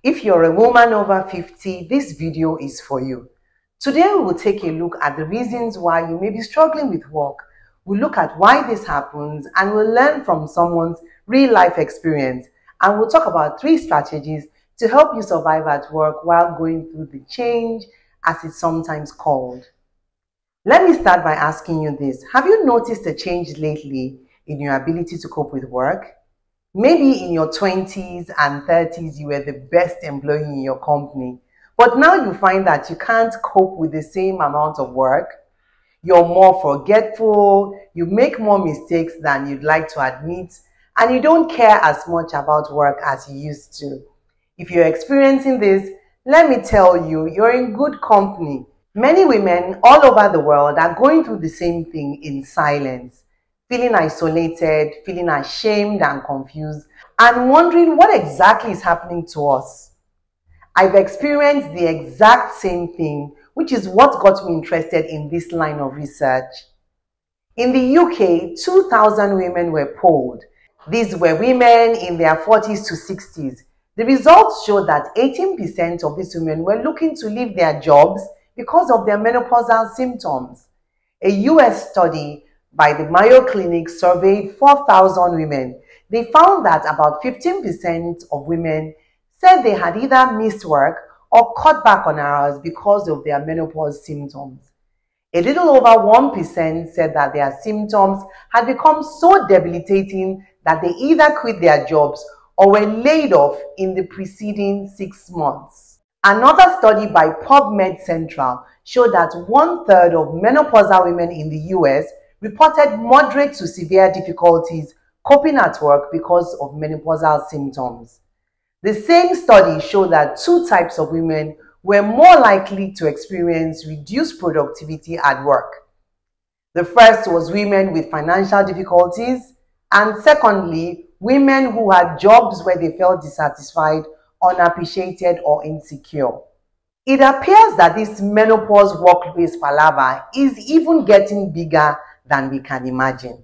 If you're a woman over 50, this video is for you. Today we will take a look at the reasons why you may be struggling with work. We'll look at why this happens and we'll learn from someone's real life experience. And we'll talk about 3 strategies to help you survive at work while going through the change, as it's sometimes called. Let me start by asking you this. Have you noticed a change lately in your ability to cope with work? Maybe in your 20s and 30s, you were the best employee in your company. But now you find that you can't cope with the same amount of work. You're more forgetful, you make more mistakes than you'd like to admit, and you don't care as much about work as you used to. If you're experiencing this, let me tell you, you're in good company. Many women all over the world are going through the same thing in silence, feeling isolated, feeling ashamed and confused, and wondering what exactly is happening to us. I've experienced the exact same thing, which is what got me interested in this line of research. In the UK, 2,000 women were polled. These were women in their 40s to 60s. The results showed that 18% of these women were looking to leave their jobs because of their menopausal symptoms. A US study by the Mayo Clinic surveyed 4,000 women. They found that about 15% of women said they had either missed work or cut back on hours because of their menopause symptoms. A little over 1% said that their symptoms had become so debilitating that they either quit their jobs or were laid off in the preceding 6 months. Another study by PubMed Central showed that 1/3 of menopausal women in the US reported moderate to severe difficulties coping at work because of menopausal symptoms. The same study showed that 2 types of women were more likely to experience reduced productivity at work. The first was women with financial difficulties, and secondly, women who had jobs where they felt dissatisfied, unappreciated, or insecure. It appears that this menopause workplace palaver is even getting bigger than we can imagine.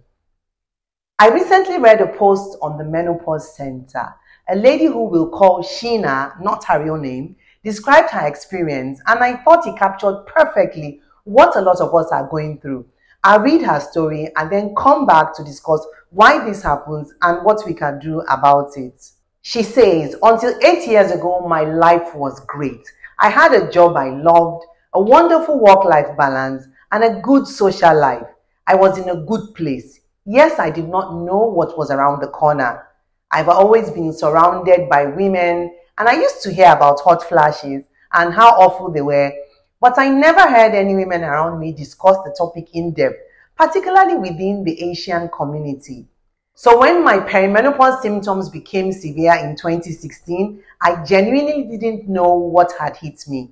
I recently read a post on the Menopause Center. A lady who we'll call Sheena, not her real name, described her experience, and I thought it captured perfectly what a lot of us are going through. I'll read her story and then come back to discuss why this happens and what we can do about it. She says, "Until 8 years ago, my life was great. I had a job I loved, a wonderful work-life balance, and a good social life. I was in a good place. Yes, I did not know what was around the corner. I've always been surrounded by women, and I used to hear about hot flashes and how awful they were, but I never heard any women around me discuss the topic in depth, particularly within the Asian community. So when my perimenopause symptoms became severe in 2016, I genuinely didn't know what had hit me.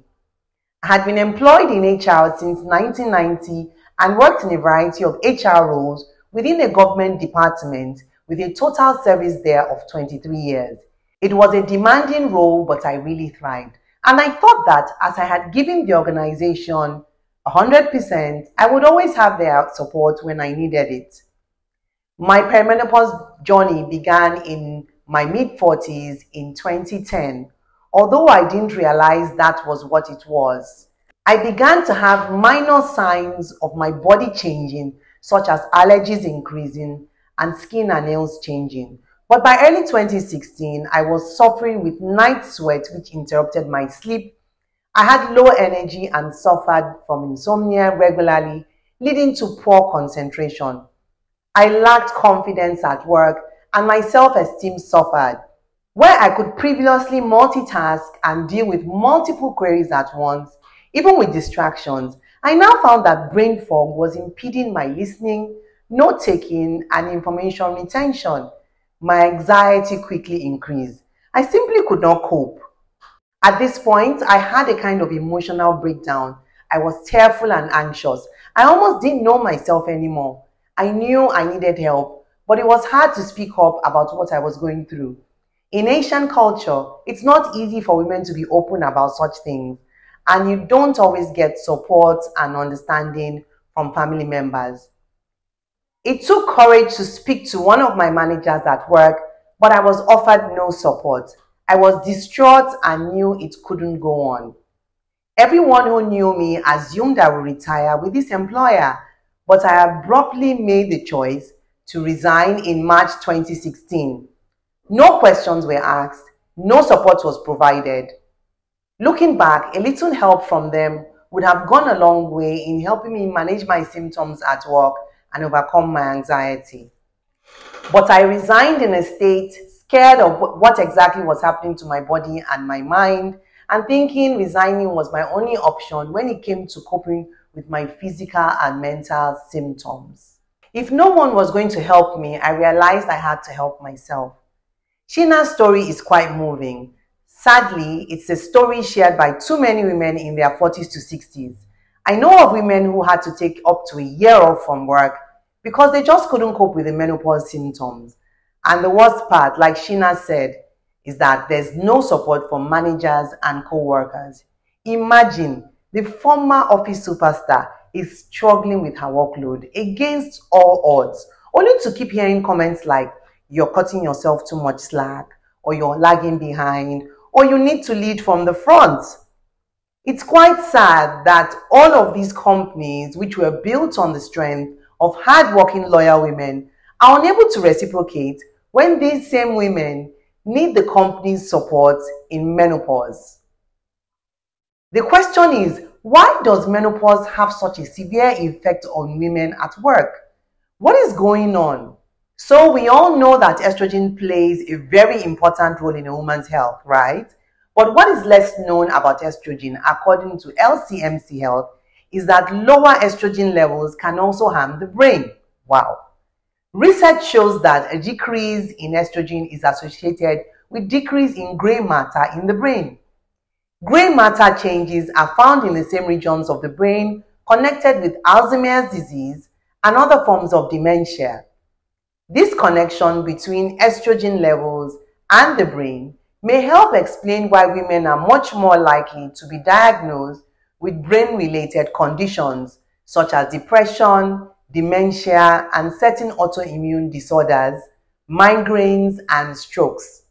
I had been employed in HR since 1990 and worked in a variety of HR roles within a government department with a total service there of 23 years. It was a demanding role, but I really thrived. And I thought that as I had given the organization 100%, I would always have their support when I needed it. My perimenopause journey began in my mid-40s in 2010, although I didn't realize that was what it was. I began to have minor signs of my body changing, such as allergies increasing and skin and nails changing. But by early 2016, I was suffering with night sweat, which interrupted my sleep. I had low energy and suffered from insomnia regularly, leading to poor concentration. I lacked confidence at work and my self-esteem suffered. Where I could previously multitask and deal with multiple queries at once, even with distractions, I now found that brain fog was impeding my listening, note-taking, and information retention. My anxiety quickly increased. I simply could not cope. At this point, I had a kind of emotional breakdown. I was tearful and anxious. I almost didn't know myself anymore. I knew I needed help, but it was hard to speak up about what I was going through. In Asian culture, it's not easy for women to be open about such things, and you don't always get support and understanding from family members. It took courage to speak to one of my managers at work, but I was offered no support. I was distraught and knew it couldn't go on. Everyone who knew me assumed I would retire with this employer, but I abruptly made the choice to resign in March 2016. No questions were asked, no support was provided. Looking back, a little help from them would have gone a long way in helping me manage my symptoms at work and overcome my anxiety. But I resigned in a state scared of what exactly was happening to my body and my mind, and thinking resigning was my only option when it came to coping with my physical and mental symptoms. If no one was going to help me, I realized I had to help myself. Sheena's story is quite moving. Sadly, it's a story shared by too many women in their 40s to 60s. I know of women who had to take up to a year off from work because they just couldn't cope with the menopause symptoms. And the worst part, like Sheena said, is that there's no support from managers and co-workers. Imagine the former office superstar is struggling with her workload against all odds, only to keep hearing comments like, "You're cutting yourself too much slack," or "You're lagging behind," or "You need to lead from the front." It's quite sad that all of these companies, which were built on the strength of hard-working, loyal women, are unable to reciprocate when these same women need the company's support in menopause. The question is, why does menopause have such a severe effect on women at work? What is going on? So we all know that estrogen plays a very important role in a woman's health, right? But what is less known about estrogen, according to LCMC Health, is that lower estrogen levels can also harm the brain. Wow. Research shows that a decrease in estrogen is associated with decrease in gray matter in the brain. Gray matter changes are found in the same regions of the brain connected with Alzheimer's disease and other forms of dementia. This connection between estrogen levels and the brain may help explain why women are much more likely to be diagnosed with brain-related conditions such as depression, dementia, and certain autoimmune disorders, migraines, and strokes.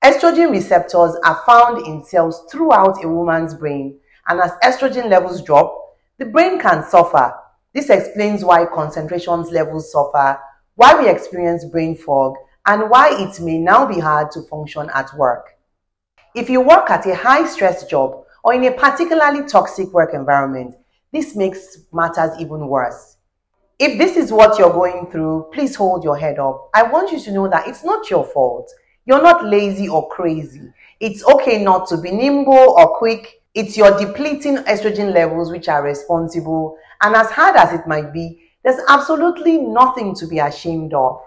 Estrogen receptors are found in cells throughout a woman's brain, and as estrogen levels drop, the brain can suffer. This explains why concentration levels suffer, why we experience brain fog, and why it may now be hard to function at work. If you work at a high-stress job or in a particularly toxic work environment, this makes matters even worse. If this is what you're going through, please hold your head up. I want you to know that it's not your fault. You're not lazy or crazy. It's okay not to be nimble or quick. It's your depleting estrogen levels which are responsible, and as hard as it might be, there's absolutely nothing to be ashamed of.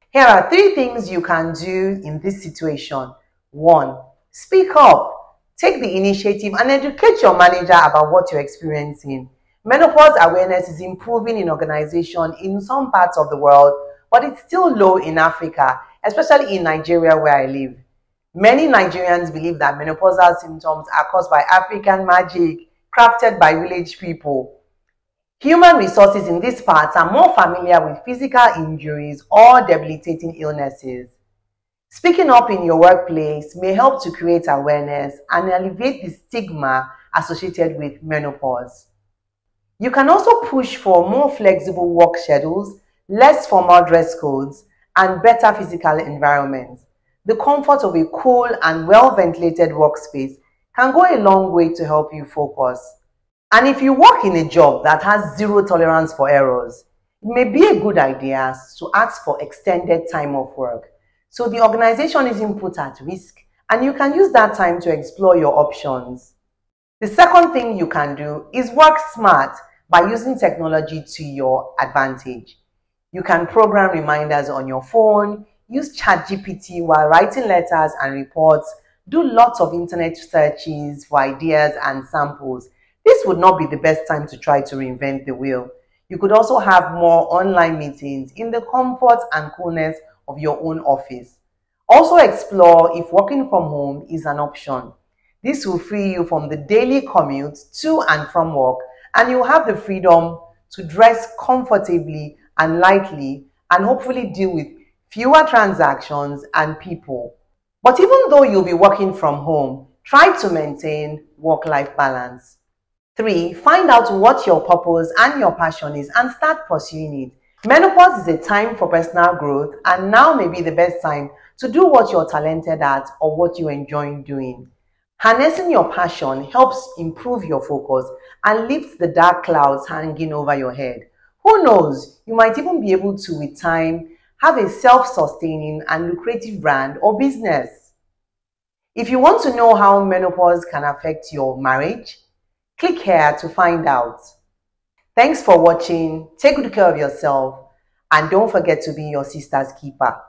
Here are 3 things you can do in this situation. 1. Speak up. Take the initiative and educate your manager about what you're experiencing. Menopause awareness is improving in organizations in some parts of the world, but it's still low in Africa, especially in Nigeria where I live. Many Nigerians believe that menopausal symptoms are caused by African magic crafted by village people. Human resources in these parts are more familiar with physical injuries or debilitating illnesses. Speaking up in your workplace may help to create awareness and alleviate the stigma associated with menopause. You can also push for more flexible work schedules, less formal dress codes, and better physical environments. The comfort of a cool and well-ventilated workspace can go a long way to help you focus. And if you work in a job that has zero tolerance for errors, it may be a good idea to ask for extended time off work, so the organization isn't put at risk and you can use that time to explore your options. The second thing you can do is work smart by using technology to your advantage. You can program reminders on your phone, use ChatGPT while writing letters and reports, do lots of internet searches for ideas and samples. This would not be the best time to try to reinvent the wheel. You could also have more online meetings in the comfort and coolness of your own office. Also explore if working from home is an option. This will free you from the daily commute to and from work, and you'll have the freedom to dress comfortably and lightly and hopefully deal with fewer transactions and people. But even though you'll be working from home, try to maintain work-life balance. 3. Find out what your purpose and your passion is and start pursuing it. Menopause is a time for personal growth, and now may be the best time to do what you're talented at or what you enjoy doing. Harnessing your passion helps improve your focus and lifts the dark clouds hanging over your head. Who knows, you might even be able to, with time, have a self-sustaining and lucrative brand or business. If you want to know how menopause can affect your marriage, click here to find out. Thanks for watching. Take good care of yourself and don't forget to be your sister's keeper.